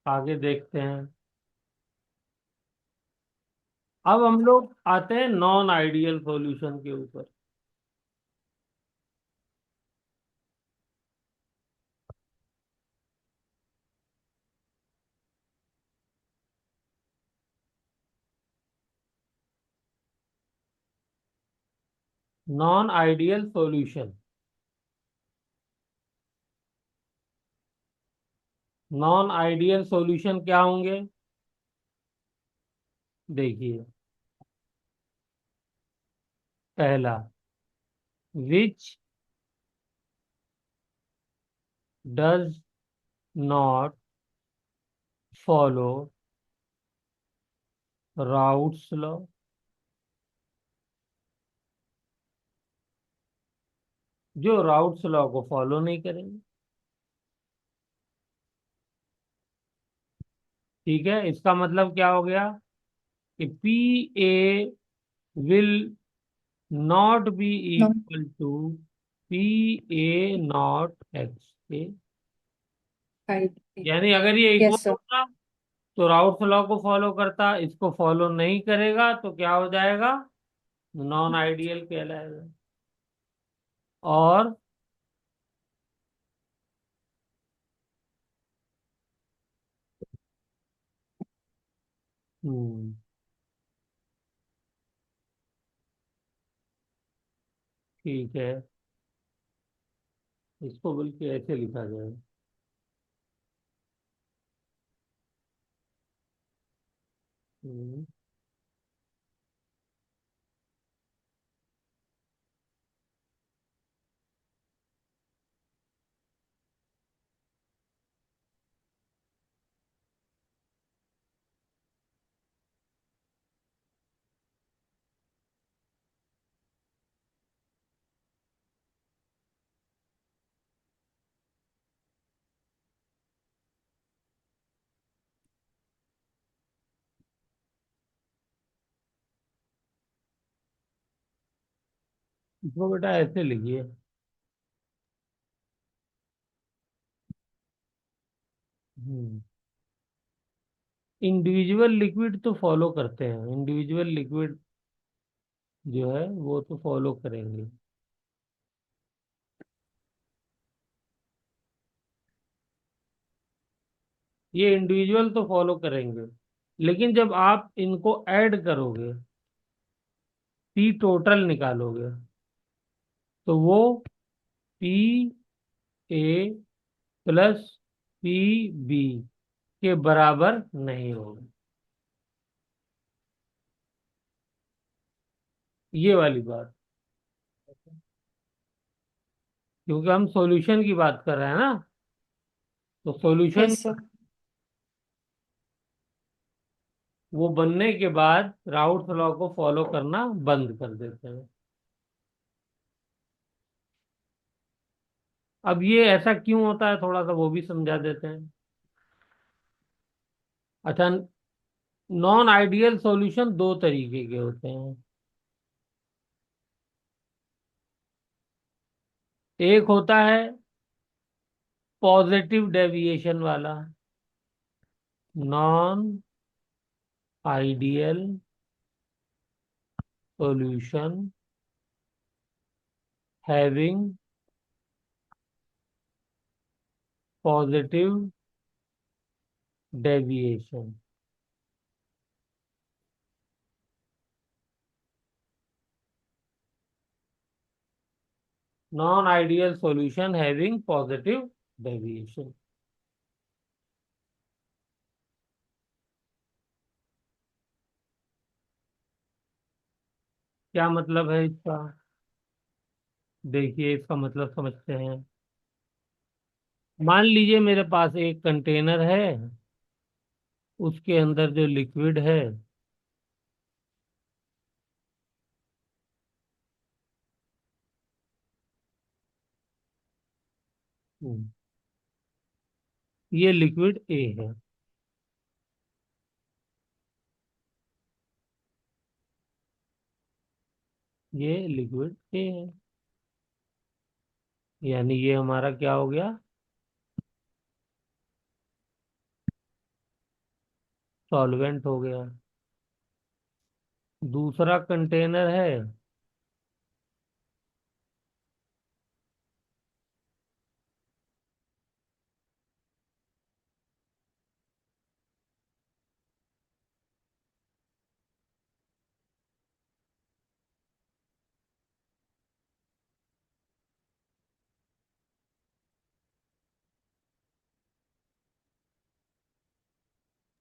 आगे देखते हैं। अब हम लोग आते हैं नॉन आइडियल सॉल्यूशन के ऊपर। Non ideal solution. Non ideal solution क्या होंगे? देखिए, पहला, which does not follow Raoult's law. जो राउट्स लॉ को फॉलो नहीं करेंगे। ठीक है, इसका मतलब क्या हो गया कि P A will not be no. Equal to P A not x A. यानी अगर ये इक्वल यस सर। होता तो राउट्स लॉ को फॉलो करता, इसको फॉलो नहीं करेगा तो क्या हो जाएगा? नॉन आइडियल कहलाएगा। और हम्म, ठीक है, इसको बल्कि ऐसे लिखा जाए। हम्म, इसको बेटा ऐसे लिखिए। इंडिविजुअल लिक्विड तो फॉलो करते हैं, इंडिविजुअल लिक्विड जो है वो तो फॉलो करेंगे। ये इंडिविजुअल तो फॉलो करेंगे, लेकिन जब आप इनको ऐड करोगे, पी टोटल निकालोगे, तो वो P A plus P B के बराबर नहीं होगा। ये वाली बात, क्योंकि हम सॉल्यूशन की बात कर रहे हैं ना, तो सॉल्यूशन यस सर। वो बनने के बाद राउट्स लॉ को फॉलो करना बंद कर देते हैं। अब ये ऐसा क्यों होता है, थोड़ा सा वो भी समझा देते हैं। अच्छा, नॉन आइडियल सॉल्यूशन दो तरीके के होते हैं। एक होता है पॉजिटिव डेविएशन वाला, non ideal solution having positive deviation. Non ideal solution having positive deviation. क्या मतलब है इसका? देखिए, इसका मतलब समझते हैं। मान लीजिए मेरे पास एक कंटेनर है, उसके अंदर जो लिक्विड है, हम्म, ये लिक्विड ए है। ये लिक्विड ए है, यानी ये हमारा क्या हो गया? सॉल्वेंट हो गया। दूसरा कंटेनर है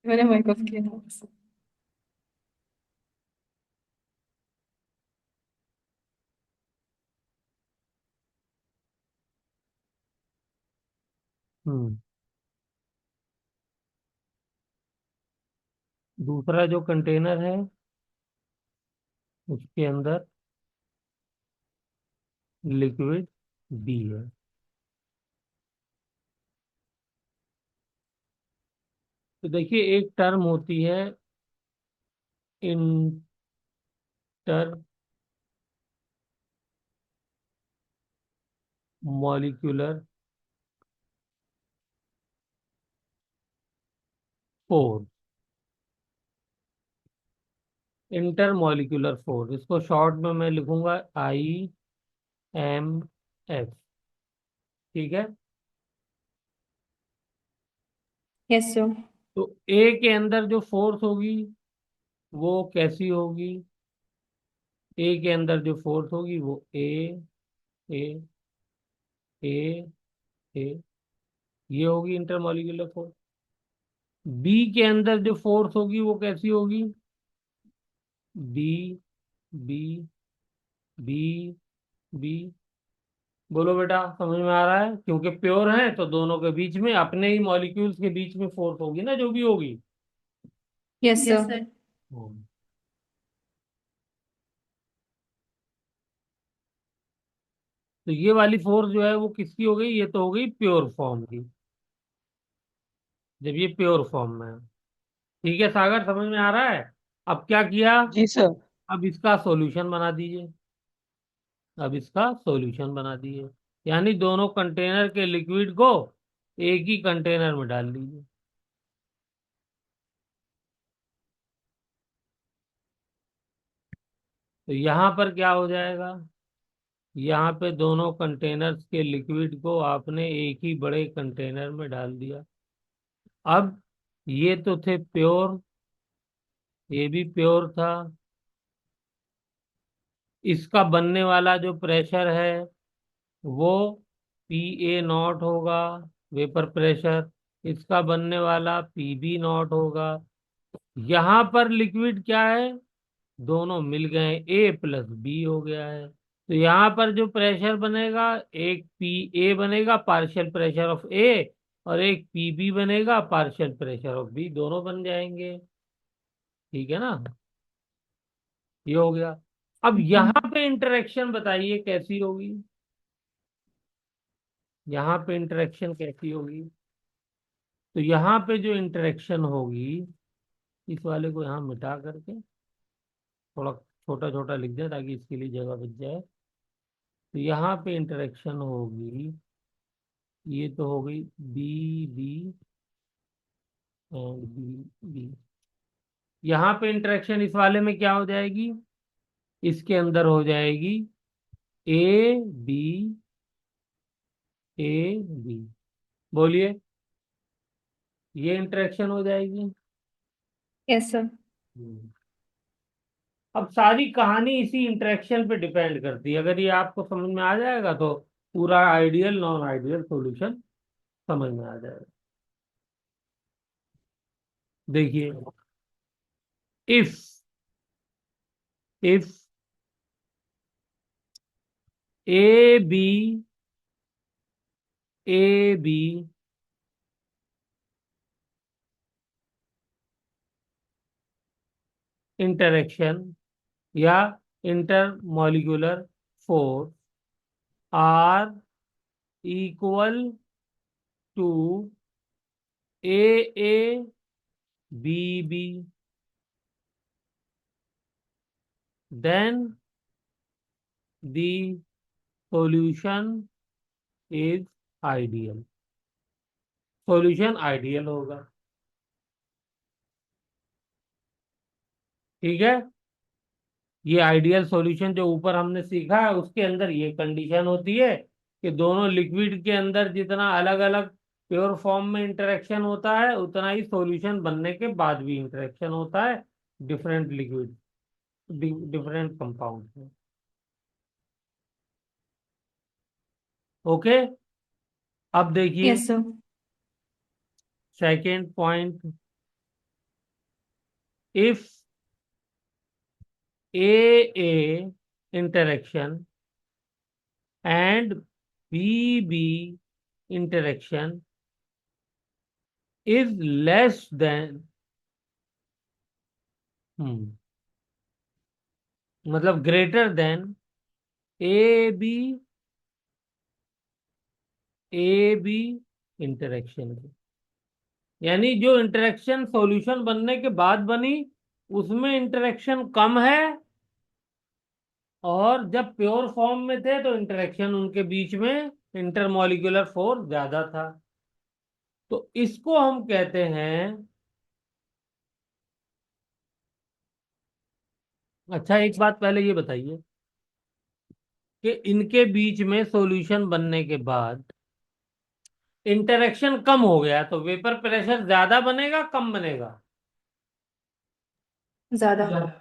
मैंने माइक ऑफ किया था। हम्म दूसरा जो कंटेनर है उसके अंदर लिक्विड बी है। तो देखिए एक टर्म होती है inter molecular force. Inter molecular force, इसको शॉर्ट में मैं लिखूंगा IMF। ठीक है। Yes sir. तो ए के अंदर जो फोर्स होगी वो कैसी होगी? ए के अंदर जो फोर्स होगी वो ए ए ए ये होगी इंटरमॉलिक्यूलर फोर्स। बी के अंदर जो फोर्स होगी वो कैसी होगी? बी बी बी बी बोलो बेटा, समझ में आ रहा है? क्योंकि प्योर है तो दोनों के बीच में, अपने ही मॉलिक्यूल्स के बीच में फोर्स होगी ना, जो भी होगी। Yes sir. हम्म। तो ये वाली फोर्स जो है वो किसकी हो गई? ये तो हो गई प्योर फॉर्म की, जब ये प्योर फॉर्म में है। ठीक है सागर, समझ में आ रहा है? अब क्या किया? जी सर। अब इसका सॉल्यूशन बना दीजिए। अब इसका सॉल्यूशन बना दीजिए, यानी दोनों कंटेनर के लिक्विड को एक ही कंटेनर में डाल दीजिए। तो यहाँ पर क्या हो जाएगा? यहाँ पे दोनों कंटेनर्स के लिक्विड को आपने एक ही बड़े कंटेनर में डाल दिया। अब ये तो थे प्योर, ये भी प्योर था। इसका बनने वाला जो प्रेशर है वो PA0 होगा, वेपर प्रेशर। इसका बनने वाला PB0 होगा। यहाँ पर लिक्विड क्या है? दोनों मिल गए, A+B हो गया है। तो यहाँ पर जो प्रेशर बनेगा, एक PA बनेगा पार्शियल प्रेशर ऑफ A, और एक PB बनेगा पार्शियल प्रेशर ऑफ B, दोनों बन जाएंगे। ठीक है ना? ये हो गया। अब यहाँ पे इंटरेक्शन बताइए कैसी होगी? यहाँ पे इंटरेक्शन कैसी होगी? तो यहाँ पे जो इंटरेक्शन होगी, इस वाले को यहाँ मिटा करके थोड़ा छोटा छोटा लिख दें ताकि इसके लिए जगह बच जाए। तो यहाँ पे इंटरेक्शन होगी, ये तो हो गई B B and B B. यहाँ पे इंटरेक्शन इस वाले में क्या हो जाएगी? इसके अंदर हो जाएगी बी ए बी। बोलिए, ये इंटरेक्शन हो जाएगी। Yes sir. हम्म। अब सारी कहानी इसी इंटरेक्शन पे डिपेंड करती है। अगर ये आपको समझ में आ जाएगा तो पूरा आइडियल नॉन आइडियल सॉल्यूशन समझ में आ जाएगा। देखिए, if if A B interaction या inter molecular force are equal to AA, BB, then the solution is ideal. Solution ideal होगा। ठीक है। ये आइडियल सॉल्यूशन जो ऊपर हमने सीखा है उसके अंदर ये कंडीशन होती है कि दोनों लिक्विड के अंदर जितना अलग अलग प्योर फॉर्म में इंटरेक्शन होता है उतना ही सॉल्यूशन बनने के बाद भी इंटरेक्शन होता है डिफरेंट लिक्विड, डिफरेंट कंपाउंड में। ओके। अब देखिए Yes, sir. Second point, if A interaction and BB interaction is less than, मतलब ग्रेटर देन ए बी इंटरेक्शन के, यानी जो इंटरेक्शन सॉल्यूशन बनने के बाद बनी उसमें इंटरेक्शन कम है, और जब प्योर फॉर्म में थे तो इंटरेक्शन उनके बीच में इंटरमॉलिक्यूलर फोर्स ज्यादा था। तो इसको हम कहते हैं, अच्छा एक बात पहले ये बताइए कि इनके बीच में सॉल्यूशन बनने के बाद इंटरेक्शन कम हो गया तो वेपर प्रेशर ज्यादा बनेगा कम बनेगा? ज्यादा।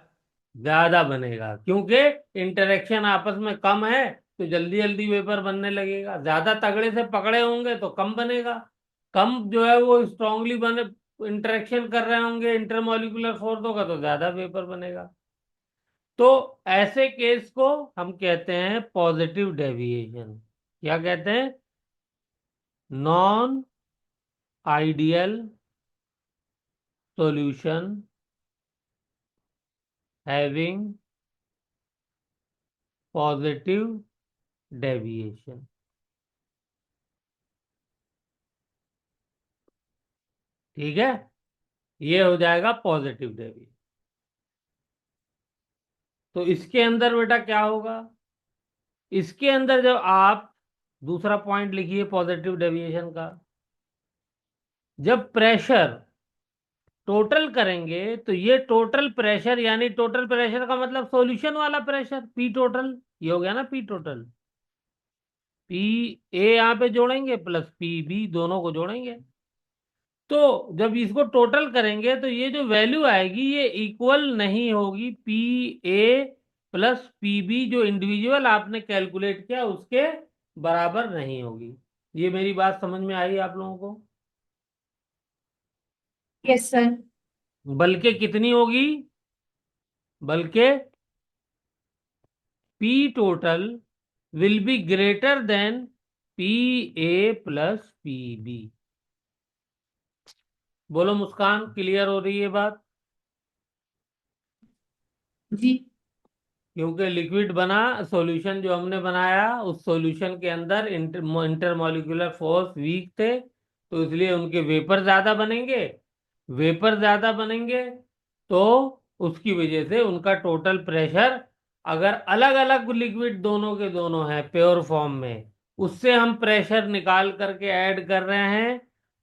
ज्यादा बनेगा, क्योंकि इंटरेक्शन आपस में कम है तो जल्दी जल्दी वेपर बनने लगेगा। ज्यादा तगड़े से पकड़े होंगे तो कम बनेगा। कम जो है वो स्ट्रांगली बने इंटरेक्शन कर रहे होंगे, इंटरमॉलिक्यूलर फोर्स होगा तो ज्यादा वेपर बनेगा। तो ऐसे केस को हम कहते हैं पॉजिटिव डेविएशन। क्या कहते हैं? Non ideal solution having positive deviation. ठीक है, ये हो जाएगा पॉजिटिव डेविएशन। तो इसके अंदर बेटा क्या होगा? इसके अंदर जब आप दूसरा पॉइंट लिखिए पॉजिटिव डेविएशन का, जब प्रेशर टोटल करेंगे तो ये टोटल प्रेशर, यानी टोटल प्रेशर का मतलब सॉल्यूशन वाला प्रेशर पी टोटल, ये हो गया ना पी टोटल। पी ए यहाँ पे जोड़ेंगे प्लस पी बी, दोनों को जोड़ेंगे। तो जब इसको टोटल करेंगे तो ये जो वैल्यू आएगी ये इक्वल नहीं होगी P A plus P B, जो इंडिविजुअल आपने कैलकुलेट किया उसके बराबर नहीं होगी। ये मेरी बात समझ में आई आप लोगों को? Yes, sir. बल्कि कितनी होगी? बल्कि P total will be greater than P A plus P B. बोलो मुस्कान, क्लियर हो रही है बात? जी। क्योंकि लिक्विड बना, सॉल्यूशन जो हमने बनाया उस सॉल्यूशन के अंदर इंटरमॉलिक्यूलर फोर्स वीक थे, तो इसलिए उनके वेपर ज्यादा बनेंगे। वेपर ज्यादा बनेंगे तो उसकी वजह से उनका टोटल प्रेशर, अगर अलग अलग लिक्विड दोनों के दोनों हैं प्योर फॉर्म में, उससे हम प्रेशर निकाल करके ऐड कर रहे हैं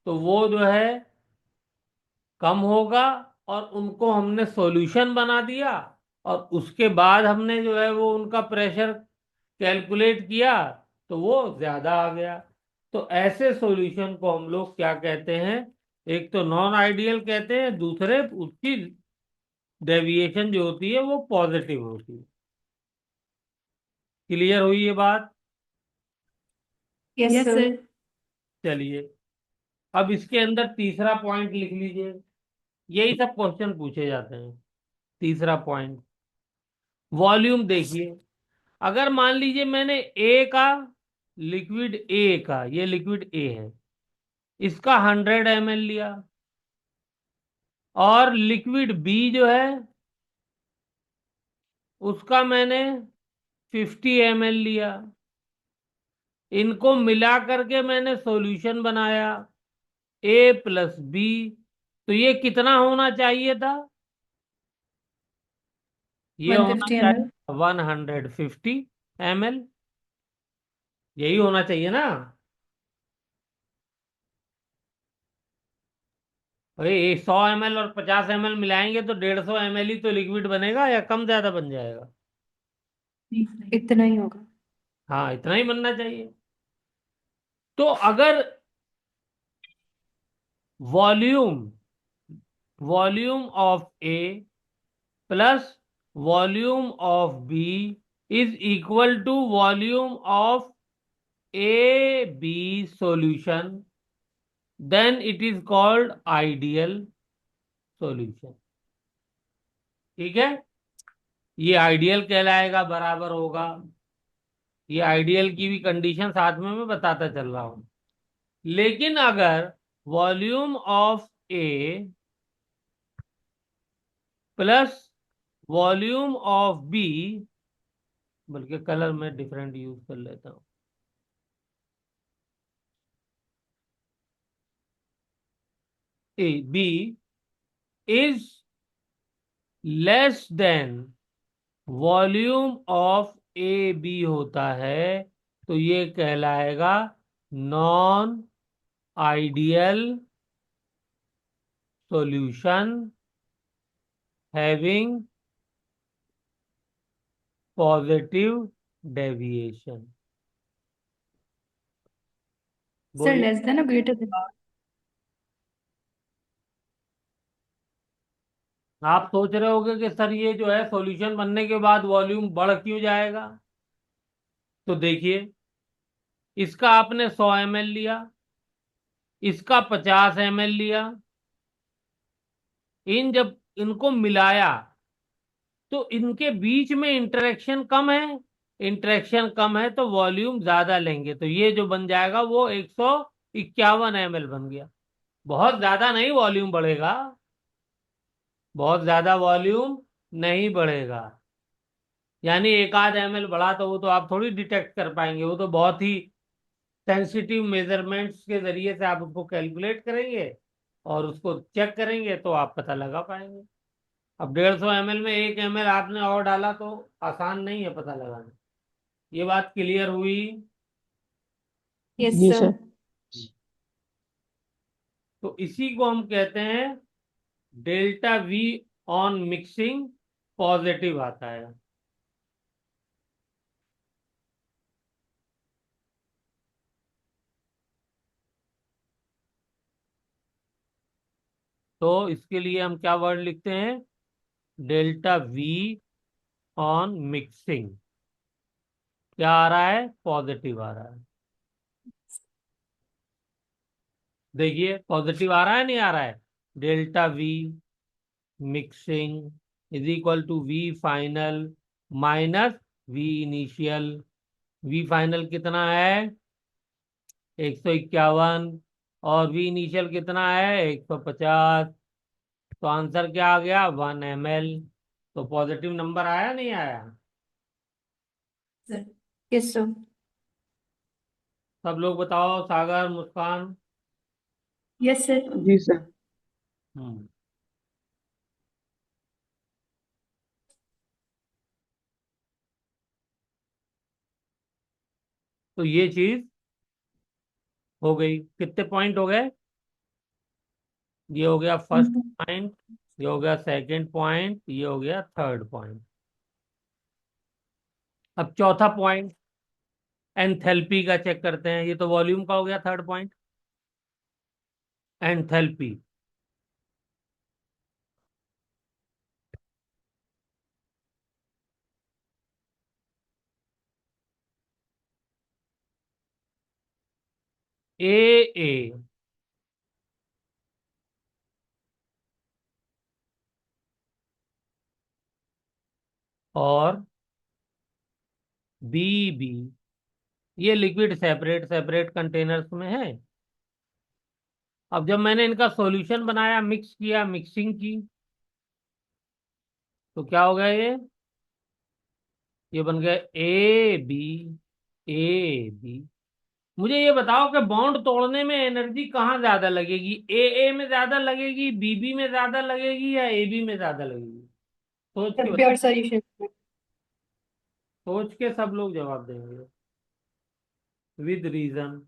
तो वो जो है कम होगा। और उनको हमने सॉल्यूशन बना दिया और उसके बाद हमने जो है वो उनका प्रेशर कैलकुलेट किया तो वो ज्यादा आ गया। तो ऐसे सॉल्यूशन को हम लोग क्या कहते हैं? एक तो नॉन आइडियल कहते हैं, दूसरे उसकी डेविएशन जो होती है वो पॉजिटिव होती है। क्लियर हुई ये बात? Yes, Yes, sir. sir. चलिए, अब इसके अंदर तीसरा पॉइंट लिख लीजिए। यही सब क्वेश्चन पूछे जाते हैं। तीसरा पॉइंट, वॉल्यूम देखिए। अगर मान लीजिए मैंने ए का, लिक्विड ए का, ये लिक्विड ए है, इसका 100 ml लिया, और लिक्विड बी जो है उसका मैंने 50 ml लिया। इनको मिला करके मैंने सॉल्यूशन बनाया ए प्लस बी। तो ये कितना होना चाहिए था? ये होना 150 ml. चाहिए 150 ml। यही होना चाहिए ना? भाई 100 ml और 50 ml मिलाएंगे तो 150 ml ही तो लिक्विड बनेगा, या कम ज्यादा बन जाएगा? इतना ही होगा। हाँ, इतना ही बनना चाहिए। तो अगर volume volume of A plus volume of B is equal to volume of A B solution, then it is called ideal solution. ठीक है, ये आइडियल कहलाएगा, बराबर होगा। ये आइडियल की भी कंडीशन साथ में मैं बताता चल रहा हूं। लेकिन अगर volume of A plus volume of B, बल्कि कलर में डिफरेंट यूज कर लेता हूं, A B is less than volume of A B होता है, तो ये कहलाएगा non ideal solution having positive deviation. Sir बोलिए। लेस देन और ग्रेटर देन। आप सोच रहे होगे कि सर ये जो है सॉल्यूशन बनने के बाद वॉल्यूम बढ़ क्यों जाएगा? तो देखिए, इसका आपने 100 ml लिया, इसका 50 ml लिया, इन जब इनको मिलाया तो इनके बीच में इंटरेक्शन कम है। इंटरेक्शन कम है तो वॉल्यूम ज्यादा लेंगे, तो ये जो बन जाएगा वो 151 ml बन गया। बहुत ज्यादा नहीं वॉल्यूम बढ़ेगा, बहुत ज्यादा वॉल्यूम नहीं बढ़ेगा। यानी एक आध ml बढ़ा तो वो तो आप थोड़ी डिटेक्ट कर पाएंगे, वो तो बहुत ही सेंसिटिव मेजरमेंट्स के जरिए से आप उसको कैलकुलेट करेंगे और उसको चेक करेंगे तो आप पता लगा पाएंगे। अब 150 ml में 1 ml आपने और डाला तो आसान नहीं है पता लगाना। ये बात क्लियर हुई? यस जी सर। तो इसी को हम कहते हैं delta we on mixing positive आता है। तो इसके लिए हम क्या वर्ड लिखते हैं? Delta we on mixing. क्या आ रहा है? पॉजिटिव आ रहा है। देखिए पॉजिटिव आ रहा है, नहीं आ रहा है? Delta V mixing is equal to V final minus V initial. V final कितना है? 151। और वी इनिशियल कितना है? 150। तो आंसर क्या आ गया? 1 ml। तो पॉजिटिव नंबर आया नहीं आया? Sir yes sir. सब लोग बताओ, सागर, मुस्कान। यस सर जी सर। हम्म। तो ये चीज हो गई। कितने पॉइंट हो गए? ये हो गया फर्स्ट पॉइंट, ये हो गया सेकंड पॉइंट, ये हो गया थर्ड पॉइंट। अब चौथा पॉइंट एंथैल्पी का चेक करते हैं। ये तो वॉल्यूम का हो गया थर्ड पॉइंट। एंथैल्पी। ए ए और बी बी, ये लिक्विड सेपरेट सेपरेट कंटेनर्स में है। अब जब मैंने इनका सॉल्यूशन बनाया, मिक्स किया, मिक्सिंग की, तो क्या हो गया? ये बन गया ए बी। A B. मुझे ये बताओ कि बॉन्ड तोड़ने में एनर्जी कहाँ ज्यादा लगेगी? ए में ज्यादा लगेगी, बी में ज्यादा लगेगी, या ए बी में ज्यादा लगेगी? सोच के प्योर सॉल्यूशन। सोच के सब लोग जवाब देंगे विद रीजन।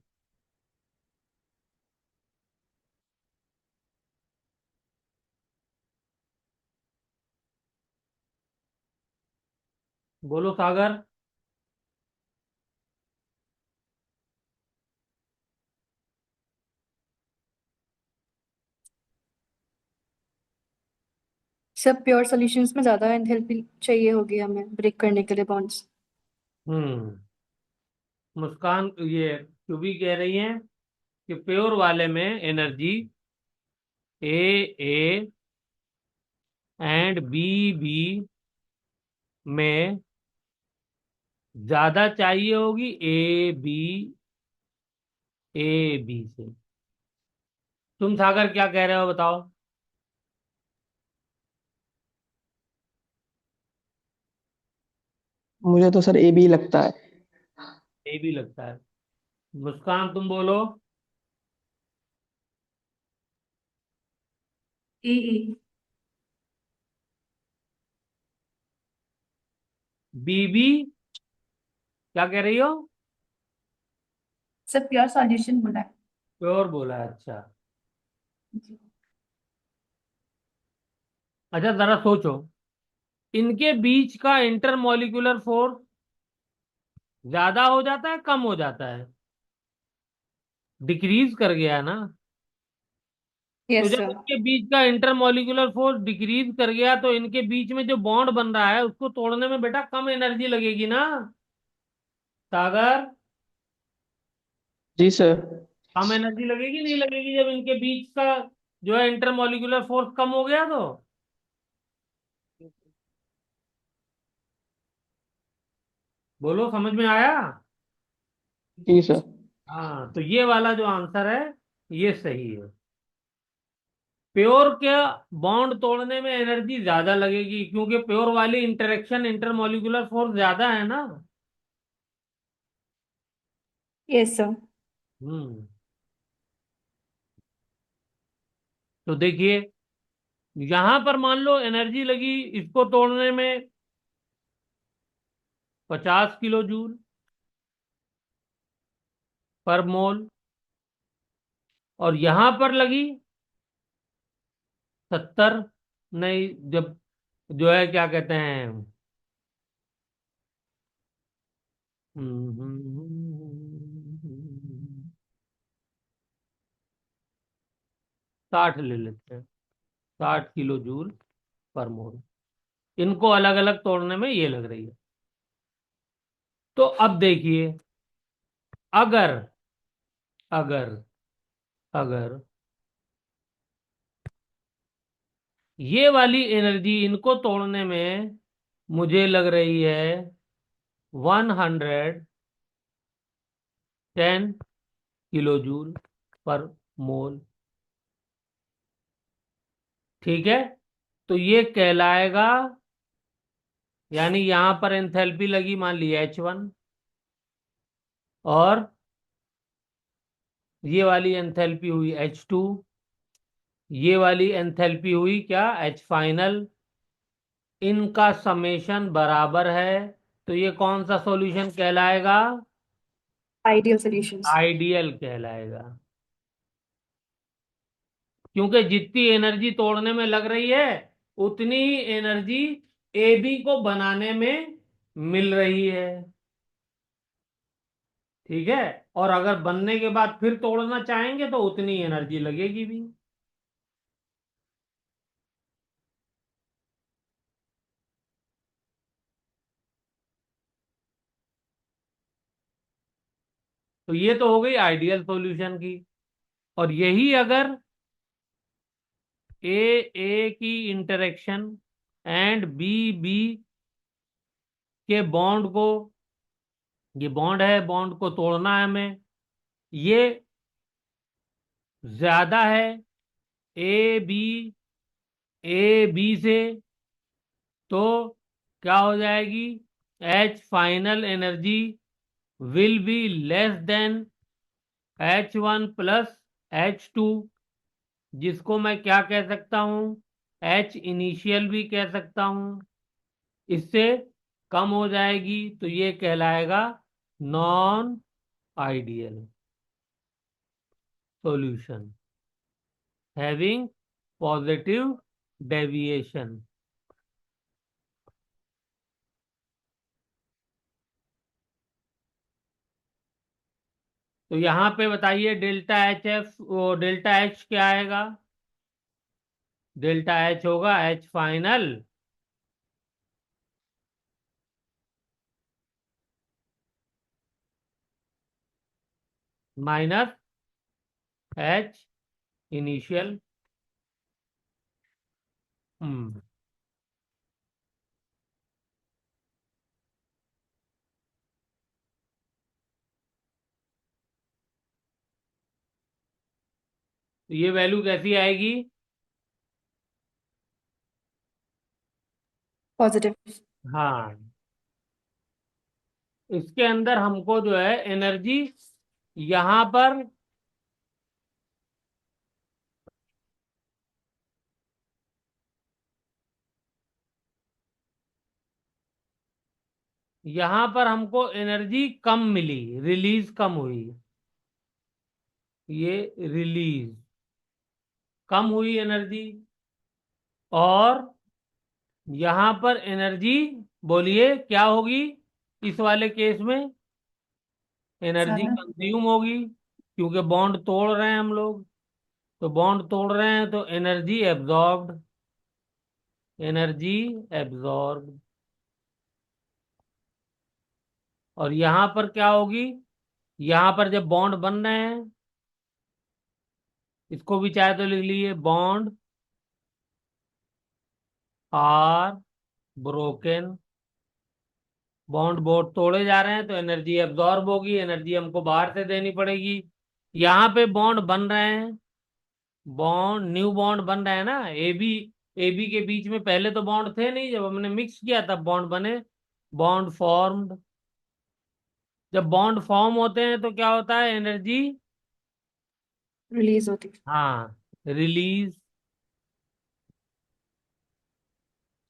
बोलो सागर। सब प्योर सॉल्यूशंस में ज्यादा एंथैल्पी चाहिए होगी हमें ब्रेक करने के लिए बॉन्ड्स। हम्म। मुस्कान ये चुबी कह रही है कि प्योर वाले में एनर्जी ए एंड बी में ज्यादा चाहिए होगी ए बी से। तुम सागर क्या कह रहे हो बताओ। मुझे तो सर ए बी लगता है। ए बी लगता है। मुस्कान तुम बोलो। ए। बी क्या कह रही हो। सब प्योर सॉल्यूशन बोला है। प्योर बोला है, अच्छा। जी। अच्छा जरा सोचो, इनके बीच का इंटरमॉलिक्यूलर फोर्स ज्यादा हो जाता है कम हो जाता है। डिक्रीज कर गया ना। तो यस जब सर। इनके बीच का इंटरमॉलिक्यूलर फोर्स डिक्रीज कर गया तो इनके बीच में जो बॉन्ड बन रहा है उसको तोड़ने में बेटा कम एनर्जी लगेगी ना सागर। जी सर। कम एनर्जी लगेगी नहीं लगेगी जब इनके बीच का जो है इंटरमॉलिक्यूलर फोर्स कम हो गया तो। बोलो समझ में आया। जी सर। हाँ तो ये वाला जो आंसर है ये सही है। प्योर के बॉन्ड तोड़ने में एनर्जी ज्यादा लगेगी क्योंकि प्योर वाली इंटरेक्शन इंटरमॉलिक्यूलर फोर्स ज्यादा है ना। Yes sir. हम्म। तो देखिए, यहां पर मान लो एनर्जी लगी इसको तोड़ने में 50 किलो जूल पर मोल, और यहां पर लगी 70, नहीं जब जो है क्या कहते हैं 60 ले लेते हैं, 60 किलो जूल पर मोल। इनको अलग अलग तोड़ने में ये लग रही है। तो अब देखिए, अगर अगर अगर ये वाली एनर्जी इनको तोड़ने में मुझे लग रही है 110 किलो जूल पर मोल। ठीक है, तो ये कहलाएगा, यानी यहां पर एंथैल्पी लगी मान ली H1, और ये वाली एंथैल्पी हुई H2, ये वाली एंथैल्पी हुई क्या H फाइनल। इनका समेशन बराबर है, तो ये कौन सा सॉल्यूशन कहलाएगा। Ideal solutions. आइडियल कहलाएगा, क्योंकि जितनी एनर्जी तोड़ने में लग रही है उतनी ही एनर्जी ए बी को बनाने में मिल रही है। ठीक है, और अगर बनने के बाद फिर तोड़ना चाहेंगे तो उतनी एनर्जी लगेगी भी। तो ये तो हो गई आइडियल सॉल्यूशन की। और यही अगर ए ए की इंटरेक्शन एंड बी बी के बॉन्ड को, ये बॉन्ड है, बॉन्ड को तोड़ना है हमें, ये ज्यादा है ए बी से, तो क्या हो जाएगी, H final energy will be less than H1 + H2, जिसको मैं क्या कह सकता हूं, H इनिशियल भी कह सकता हूं। इससे कम हो जाएगी तो ये कहलाएगा non ideal solution having positive deviation. तो यहाँ पे बताइए डेल्टा एच एफ, वो डेल्टा एच क्या आएगा? डेल्टा एच होगा H final minus H initial. हम्म। तो ये वैल्यू कैसी आएगी? पॉजिटिव। हाँ, इसके अंदर हमको जो है एनर्जी यहां पर, यहां पर हमको एनर्जी कम मिली, रिलीज कम हुई। ये रिलीज कम हुई एनर्जी। और यहां पर एनर्जी, बोलिए क्या होगी इस वाले केस में? एनर्जी ज्यादा। कंज्यूम होगी, क्योंकि बॉन्ड तोड़ रहे हैं हम लोग। तो बॉन्ड तोड़ रहे हैं तो एनर्जी एब्जॉर्ब्ड, एनर्जी एब्जॉर्ब। और यहां पर क्या होगी? यहां पर जब बॉन्ड बन रहे हैं, इसको भी चाहे तो लिख लीजिए, बॉन्ड आर ब्रोकन। बॉन्ड बोर्ड तोड़े जा रहे हैं तो एनर्जी एब्जॉर्ब होगी, एनर्जी हमको बाहर से देनी पड़ेगी। यहाँ पे बॉन्ड बन रहे हैं, बॉन्ड न्यू बॉन्ड बन रहे हैं ना, ए बी, ए बी के बीच में पहले तो बॉन्ड थे नहीं, जब हमने मिक्स किया तब बॉन्ड बने, बॉन्ड फॉर्म्ड। जब बॉन्ड फॉर्म होते हैं तो क्या होता है? एनर्जी, रिलीज होती। हाँ, रिलीज,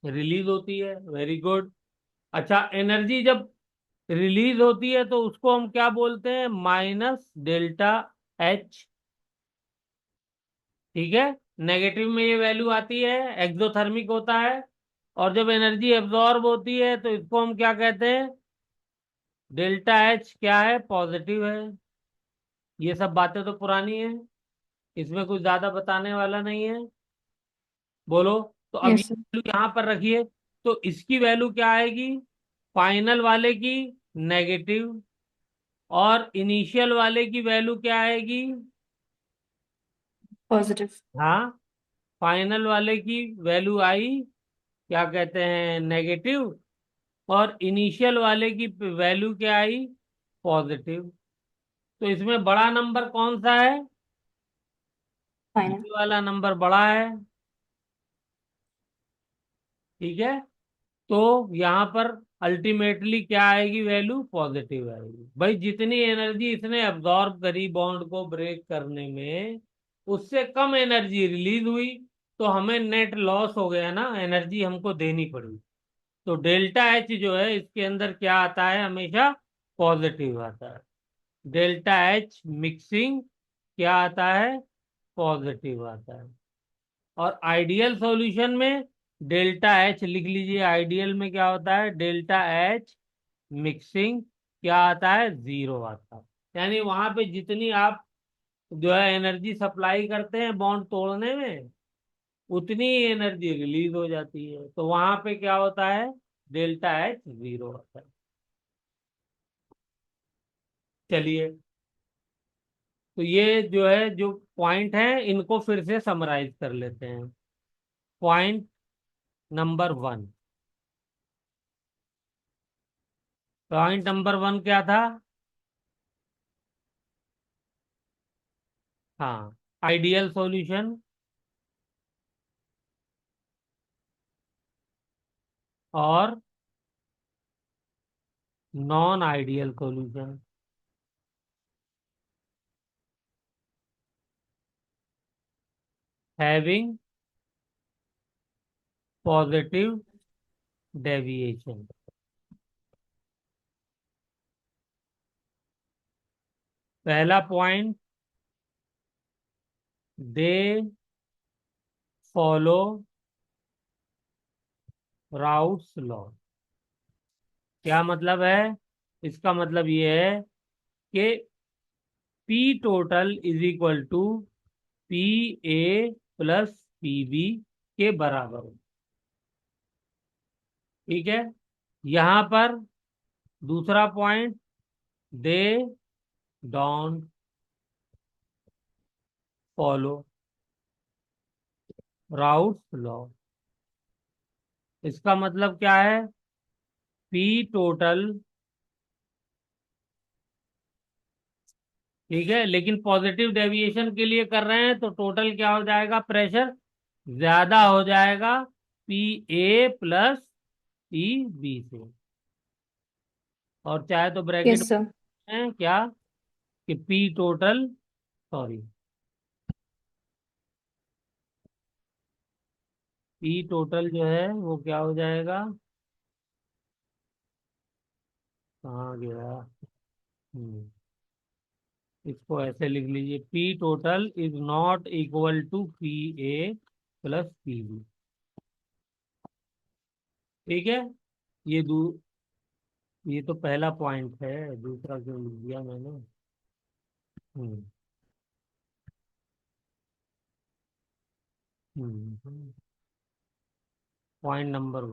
रिलीज होती है। Very good. अच्छा, एनर्जी जब रिलीज होती है तो उसको हम क्या बोलते हैं? Minus delta H. ठीक है, नेगेटिव में ये वैल्यू आती है, एक्सोथर्मिक होता है। और जब एनर्जी एब्जॉर्ब होती है तो इसको हम क्या कहते हैं? डेल्टा एच क्या है? पॉजिटिव है। ये सब बातें तो पुरानी है, इसमें कुछ ज्यादा बताने वाला नहीं है। बोलो। तो अब ये यस सर। वैल्यू यहाँ पर रखिए, तो इसकी वैल्यू क्या आएगी? फाइनल वाले की नेगेटिव, और इनिशियल वाले की वैल्यू क्या आएगी? पॉजिटिव। हाँ, फाइनल वाले की वैल्यू आई, क्या कहते हैं, नेगेटिव। और इनिशियल वाले की वैल्यू क्या आई? पॉजिटिव। तो इसमें बड़ा नंबर कौन सा है? फाइनल। ये वाला नंबर बड़ा है। ठीक है, तो यहाँ पर अल्टीमेटली क्या आएगी वैल्यू? पॉजिटिव आएगी। भाई जितनी एनर्जी इसने अब्जॉर्ब करी बॉन्ड को ब्रेक करने में, उससे कम एनर्जी रिलीज हुई, तो हमें नेट लॉस हो गया ना, एनर्जी हमको देनी पड़ी। तो डेल्टा एच जो है इसके अंदर क्या आता है? हमेशा पॉजिटिव आता है। डेल्टा एच मिक्सिंग क्या आता है? पॉजिटिव आता है। और आइडियल सॉल्यूशन में डेल्टा एच लिख लीजिए, आइडियल में क्या होता है? डेल्टा एच मिक्सिंग क्या आता है? जीरो आता है। यानी वहां पे जितनी आप जो है एनर्जी सप्लाई करते हैं बॉन्ड तोड़ने में, उतनी ही एनर्जी रिलीज हो जाती है। तो वहां पे क्या होता है? डेल्टा एच जीरो आता है। चलिए, तो ये जो है जो पॉइंट है इनको फिर से समराइज कर लेते हैं। Point number one, point number one क्या था? हाँ, आइडियल सॉल्यूशन और non ideal solution. Having positive deviation. पहला point, they follow Raoult's law. क्या मतलब है? इसका मतलब ये है कि P total is equal to P A plus P B के बराबर हो। ठीक है, यहां पर दूसरा point, they don't follow Raoult's law. इसका मतलब क्या है? पी टोटल, ठीक है, लेकिन पॉजिटिव डेविएशन के लिए कर रहे हैं तो टोटल क्या हो जाएगा? प्रेशर ज्यादा हो जाएगा P A plus P B से। और चाहे तो ब्रैकेट यस सर। में क्या, कि P total, sorry, P total जो है वो क्या हो जाएगा? कहाँ गया? हम्म, इसको ऐसे लिख लीजिए, P total is not equal to P A plus P B. ठीक है, ये ये तो पहला पॉइंट है, दूसरा क्यों लिख दिया मैंने? हम्म पॉइंट नंबर 1।